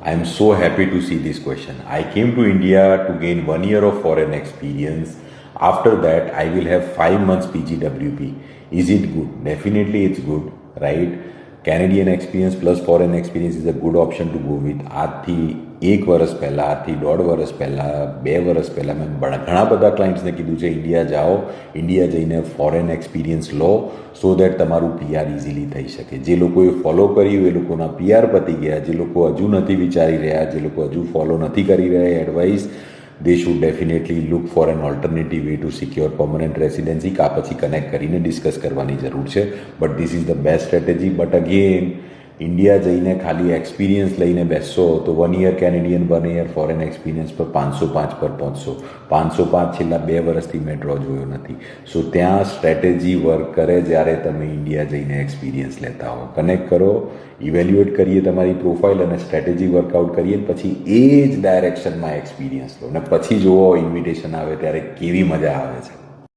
I am so happy to see this question. I came to India to gain 1 year of foreign experience. After that, I will have 5 months PGWP. Is it good? Definitely, it's good, right? Canadian experience plus foreign experience is a good option to go with. આજથી 1 વર્ષ પહેલાં, આજથી 1.5 વર્ષ પહેલાં, 2 વર્ષ પહેલાં મેં ઘણા બધા ક્લાયન્ટ્સને કીધું છે ઇન્ડિયા જાઓ, ઇન્ડિયા જઈને ફોરેન એક્સપિરિયન્સ લો સો દેટ તમારું પીઆર ઇઝીલી થઈ શકે. જે લોકોએ ફોલો કર્યું એ લોકોના પીઆર પતી ગયા. જે લોકો હજુ નથી વિચારી રહ્યા, જે લોકો હજુ ફોલો નથી કરી રહ્યા advice, they should definitely look for an alternative way to secure permanent residency. કા પછી કનેક્ટ કરીને ડિસ્કસ કરવાની જરૂર છે. But this is the best strategy. But again India જઈને ખાલી એક્સપિરિયન્સ લઈને બેસશો તો 1 year Canadian, 1 year foreign experience પર 505 પર પહોંચશો. 505 છેલ્લા 2 વર્ષથી મેં ડ્રો જોયો નથી. સો ત્યાં સ્ટ્રેટેજી વર્ક કરે જ્યારે તમે ઇન્ડિયા જઈને એક્સપિરિયન્સ લેતા હો. કનેક્ટ કરો, ઇવેલ્યુએટ કરીએ તમારી પ્રોફાઇલ અને સ્ટ્રેટેજી વર્કઆઉટ કરીએ, પછી એ જ ડાયરેક્શનમાં એક્સપિરિયન્સ લો અને પછી જુઓ ઇન્વિટેશન આવે ત્યારે કેવી મજા આવે છે.